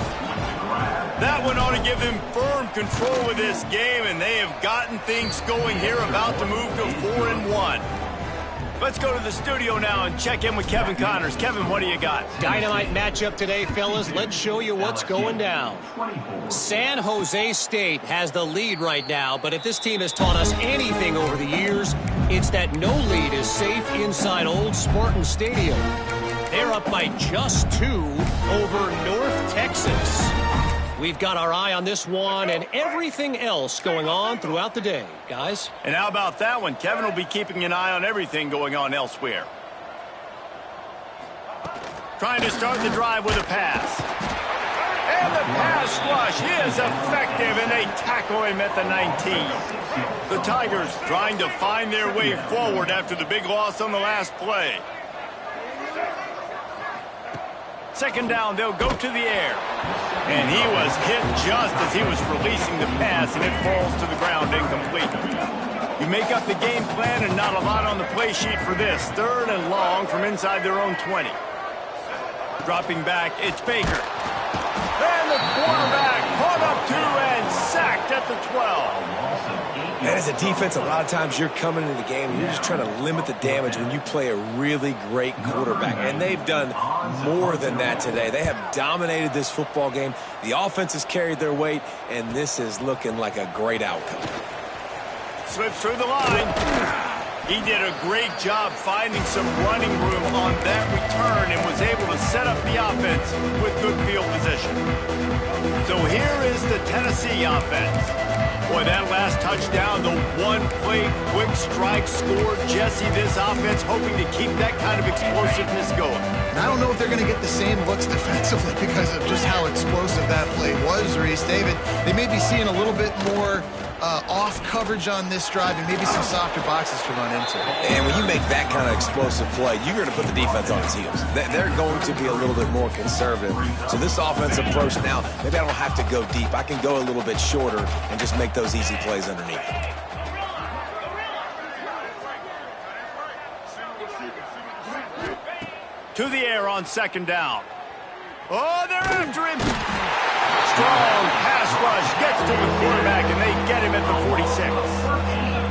[SPEAKER 1] That one ought to give them firm control of this game, and they have gotten things going here, about to move to 4-1. Let's go to the studio now and check in with Kevin Connors. Kevin, what do you got?
[SPEAKER 4] Dynamite matchup today, fellas. Let's show you what's going down. San Jose State has the lead right now, but if this team has taught us anything over the years, it's that no lead is safe inside Old Spartan Stadium. They're up by just 2 over North Texas. We've got our eye on this one and everything else going on throughout the day, guys.
[SPEAKER 1] And how about that one? Kevin will be keeping an eye on everything going on elsewhere. Trying to start the drive with a pass. And the pass rush is effective, and they tackle him at the 19. The Tigers trying to find their way forward after the big loss on the last play. Second down, they'll go to the air. And he was hit just as he was releasing the pass, and it falls to the ground incomplete. You make up the game plan, and not a lot on the play sheet for this. 3rd and long from inside their own 20. Dropping back, it's Baker. And the quarterback caught up to and sacked at the 12.
[SPEAKER 2] And as a defense, a lot of times you're coming into the game and you're just trying to limit the damage when you play a really great quarterback. And they've done more than that today. They have dominated this football game. The offense has carried their weight, and this is looking like a great outcome.
[SPEAKER 1] Slips through the line. He did a great job finding some running room on that return and was able to set up the offense with good field position. So here is the Tennessee offense. Boy, that last touchdown, the one-play quick strike scored. Jesse, this offense hoping to keep that kind of explosiveness going.
[SPEAKER 3] And I don't know if they're going to get the same looks defensively because of just how explosive that play was, Reese. David, they may be seeing a little bit more off coverage on this drive and maybe some softer boxes to run into.
[SPEAKER 2] And when you make that kind of explosive play, you're going to put the defense on its heels. They're going to be a little bit more conservative. So this offensive approach now, maybe I don't have to go deep. I can go a little bit shorter and just make those easy plays underneath.
[SPEAKER 1] To the air on second down. Oh, they're after him. Strong pass rush gets to the quarterback, and they get him at the 46.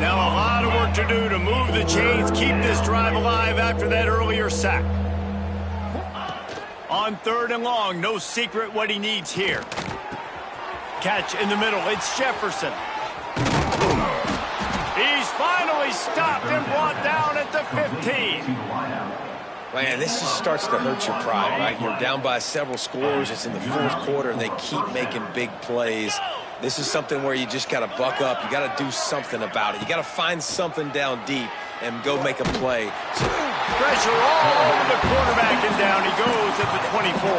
[SPEAKER 1] Now a lot of work to do to move the chains, keep this drive alive after that earlier sack. On 3rd and long, no secret what he needs here. Catch in the middle, it's Jefferson. He's finally stopped and brought down at the 15.
[SPEAKER 2] Man, this just starts to hurt your pride, right? You're down by several scores. It's in the 4th quarter, and they keep making big plays. This is something where you just got to buck up. You got to do something about it. You got to find something down deep and go make a play.
[SPEAKER 1] Pressure all over the quarterback, and down he goes at the 24.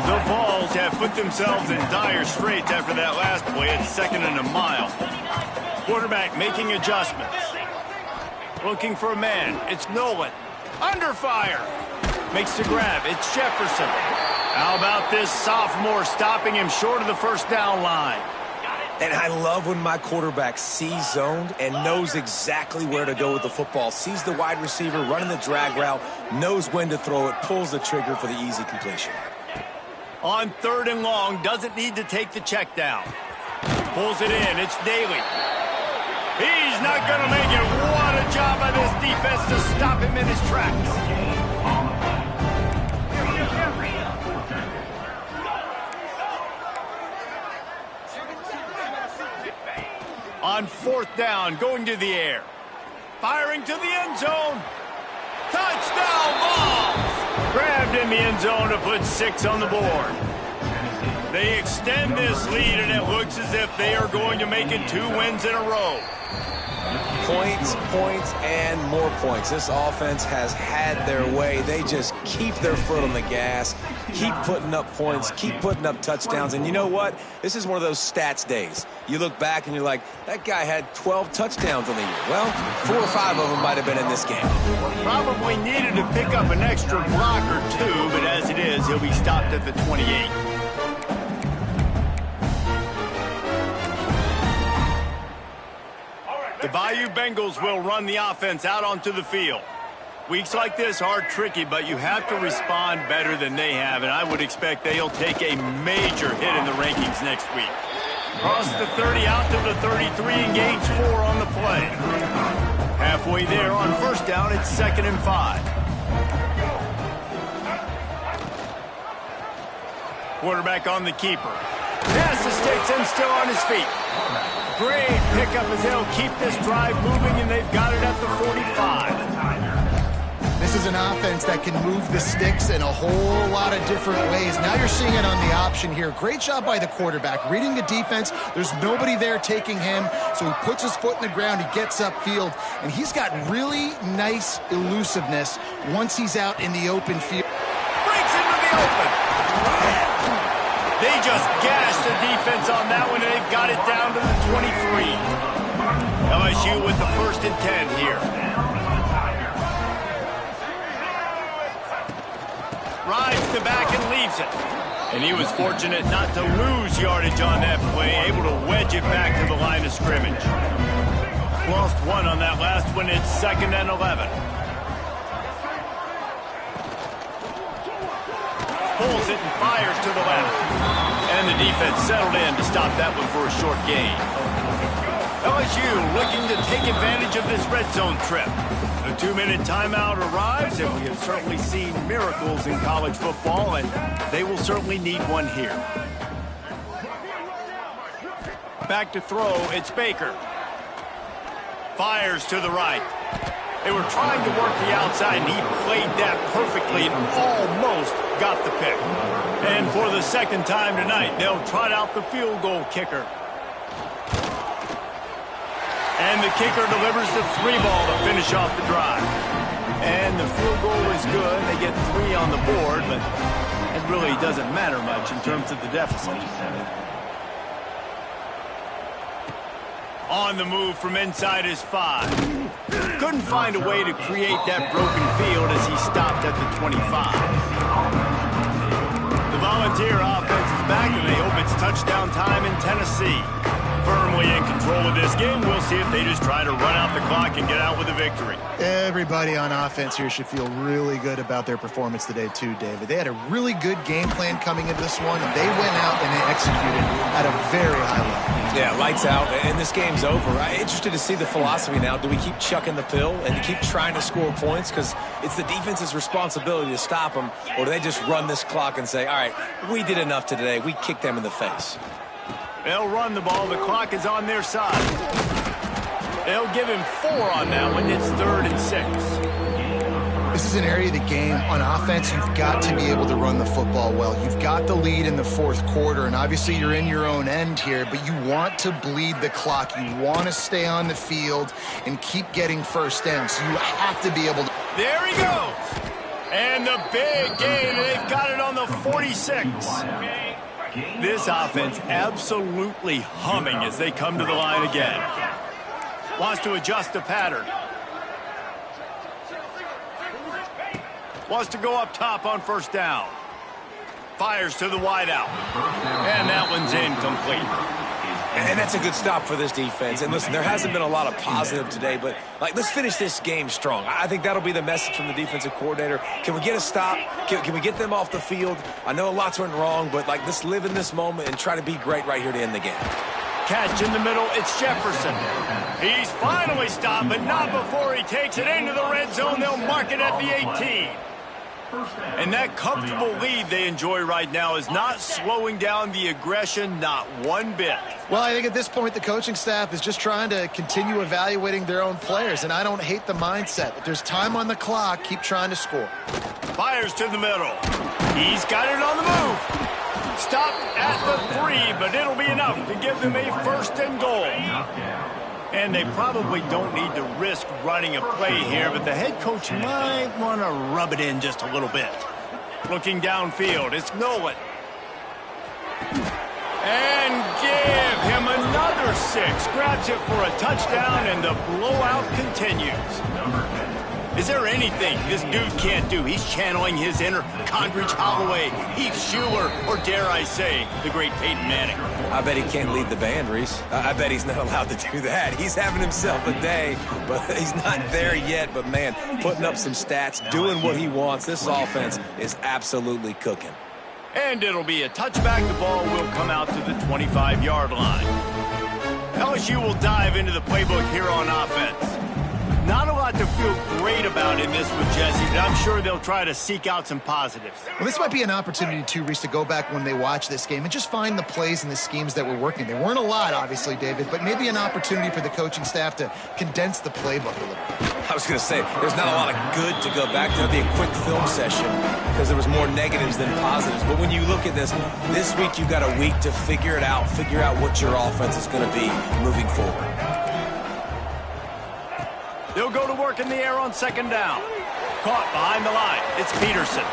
[SPEAKER 1] The Vols have put themselves in dire straits after that last play. It's 2nd and a mile. Quarterback making adjustments. Looking for a man. It's Nolan. Under fire. Makes the grab. It's Jefferson. How about this sophomore stopping him short of the first down line?
[SPEAKER 2] And I love when my quarterback sees zoned and knows exactly where to go with the football. Sees the wide receiver running the drag route, knows when to throw it, pulls the trigger for the easy completion.
[SPEAKER 1] On 3rd and long, doesn't need to take the check down. Pulls it in. It's Daly. He's not going to make it. What a job by this defense to stop him in his tracks. On 4th down, going to the air. Firing to the end zone. Touchdown Vols! Grabbed in the end zone to put 6 on the board. They extend this lead, and it looks as if they are going to make it 2 wins in a row.
[SPEAKER 2] Points, points, and more points. This offense has had their way. They just keep their foot on the gas, keep putting up points, keep putting up touchdowns. And you know what? This is one of those stats days. You look back and you're like, that guy had 12 touchdowns on the year. Well, 4 or 5 of them might have been in this game.
[SPEAKER 1] Probably needed to pick up an extra block or 2, but as it is, he'll be stopped at the 28. The Bayou Bengals will run the offense out onto the field. Weeks like this are tricky, but you have to respond better than they have, and I would expect they'll take a major hit in the rankings next week. Cross the 30 out to the 33, engage 4 on the play. Halfway there on first down, it's 2nd and 5. Quarterback on the keeper. Pass the sticks and still on his feet. Great pickup as they'll keep this drive moving, and they've got it at the 45.
[SPEAKER 3] This is an offense that can move the sticks in a whole lot of different ways. Now you're seeing it on the option here. Great job by the quarterback. Reading the defense, there's nobody there taking him, so he puts his foot in the ground, he gets upfield, and he's got really nice elusiveness once he's out in the open field.
[SPEAKER 1] Breaks into the open. They just gashed the defense on that one, and they've got it down to the 23. LSU with the 1st and 10 here. Rides the back and leaves it. And he was fortunate not to lose yardage on that play, able to wedge it back to the line of scrimmage. Lost 1 on that last one. It's 2nd and 11. Pulls it and fires to the left. And the defense settled in to stop that one for a short gain. LSU looking to take advantage of this red zone trip. The 2-minute timeout arrives, and we have certainly seen miracles in college football, and they will certainly need one here. Back to throw, it's Baker. Fires to the right. They were trying to work the outside, and he played that perfectly and almost got the pick. And for the 2nd time tonight, they'll trot out the field goal kicker. And the kicker delivers the 3 ball to finish off the drive. And the field goal is good. They get 3 on the board, but it really doesn't matter much in terms of the deficit. On the move from inside his 5. Couldn't find a way to create that broken field as he stopped at the 25. The Volunteer offense is back, and they hope it's touchdown time in Tennessee. Firmly in control of this game. We'll see if they just try to run out the clock and get out with a victory.
[SPEAKER 3] Everybody on offense here should feel really good about their performance today too, David. They had a really good game plan coming into this one, and they went out and they executed at a very high level.
[SPEAKER 2] Yeah, lights out, and this game's over. I'm interested to see the philosophy now. Do we keep chucking the pill and keep trying to score points because it's the defense's responsibility to stop them, or do they just run this clock and say, all right, we did enough today. We kicked them in the face.
[SPEAKER 1] They'll run the ball. The clock is on their side. They'll give him 4 on that one. It's 3rd and 6.
[SPEAKER 3] This is an area of the game. On offense, you've got to be able to run the football well. You've got the lead in the 4th quarter, and obviously you're in your own end here, but you want to bleed the clock. You want to stay on the field and keep getting first down, so you have to be able to.
[SPEAKER 1] There he goes. And the big gain. They've got it on the 46. This offense absolutely humming as they come to the line again. Wants to adjust the pattern. Wants to go up top on first down. Fires to the wideout. And that one's incomplete.
[SPEAKER 2] And that's a good stop for this defense. And listen, there hasn't been a lot of positive today, but let's finish this game strong. I think that'll be the message from the defensive coordinator. Can we get a stop? Can we get them off the field? I know lots went wrong, but let's live in this moment and try to be great right here to end the game.
[SPEAKER 1] Catch in the middle, it's Jefferson. He's finally stopped, but not before he takes it into the red zone. They'll mark it at the 18. And that comfortable lead they enjoy right now is not slowing down the aggression, not one bit.
[SPEAKER 3] Well, I think at this point the coaching staff is just trying to continue evaluating their own players, and I don't hate the mindset. If there's time on the clock, keep trying to score.
[SPEAKER 1] Fires to the middle. He's got it on the move. Stopped at the 3, but it'll be enough to give them a 1st and goal. And they probably don't need to risk running a play here, but the head coach might want to rub it in just a little bit. Looking downfield, it's Nolan. And give him another 6. Grabs it for a touchdown, and the blowout continues. Is there anything this dude can't do? He's channeling his inner Condridge Holloway, Heath Schuler, or dare I say, the great Peyton Manning.
[SPEAKER 2] I bet he can't lead the band, Reese. I bet he's not allowed to do that. He's having himself a day, but he's not there yet. But, man, putting up some stats, doing what he wants. This offense is absolutely cooking.
[SPEAKER 1] And it'll be a touchback. The ball will come out to the 25-yard line. LSU will dive into the playbook here on offense. Not a lot to feel great about in this with Jesse, but I'm sure they'll try to seek out some positives.
[SPEAKER 3] Well, this might be an opportunity, too, Reese, to go back when they watch this game and just find the plays and the schemes that were working. There weren't a lot, obviously, David, but maybe an opportunity for the coaching staff to condense the playbook a little bit.
[SPEAKER 2] I was going to say, there's not a lot of good to go back to. It'll be a quick film session because there was more negatives than positives. But when you look at this week you've got a week to figure it out, figure out what your offense is going to be moving forward.
[SPEAKER 1] They'll go to work in the air on second down. Caught behind the line. It's Peterson.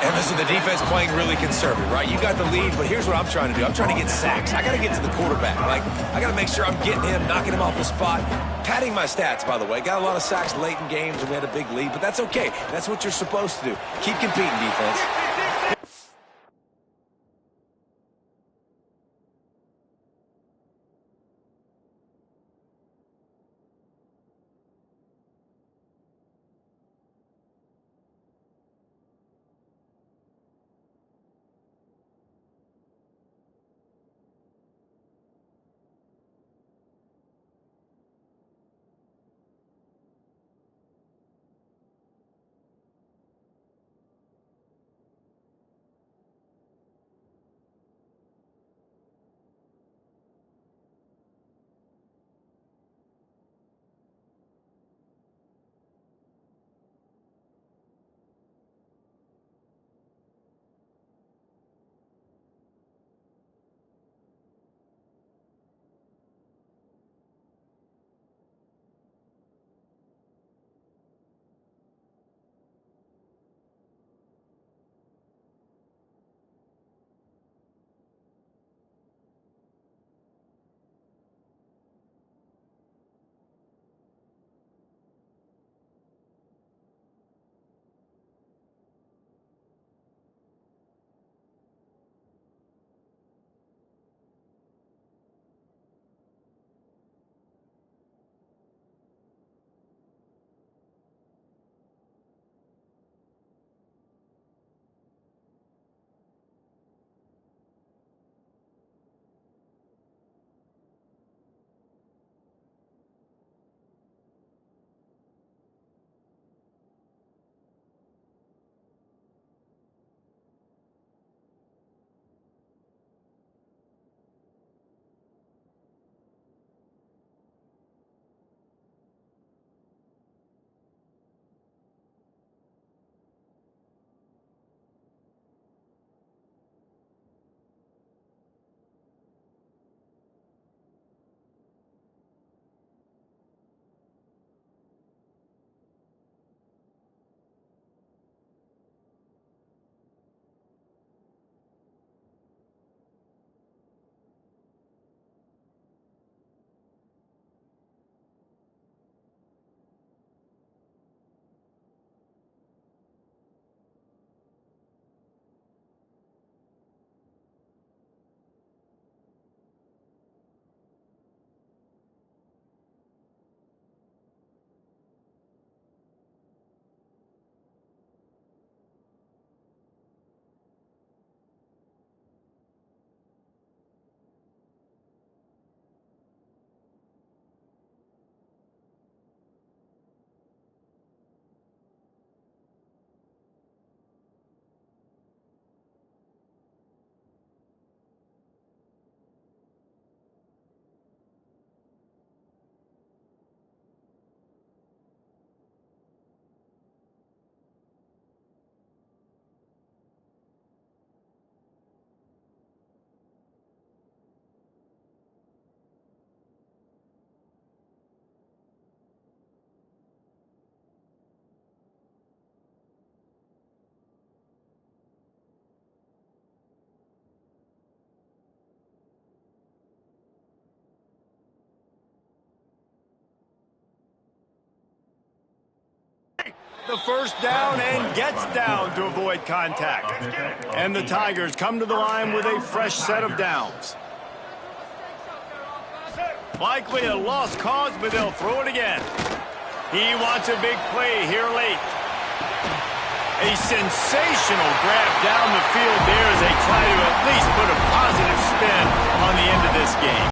[SPEAKER 2] And listen, the defense playing really conservative, right? You got the lead, but here's what I'm trying to do. I'm trying to get sacks. I got to get to the quarterback. Like, I got to make sure I'm getting him, knocking him off the spot. Padding my stats, by the way. Got a lot of sacks late in games, and we had a big lead, but that's okay. That's what you're supposed to do. Keep competing, defense.
[SPEAKER 1] The first down and gets down to avoid contact. And the Tigers come to the line with a fresh set of downs. Likely a lost cause, but they'll throw it again. He wants a big play here late. A sensational grab down the field there as they try to at least put a positive spin on the end of this game.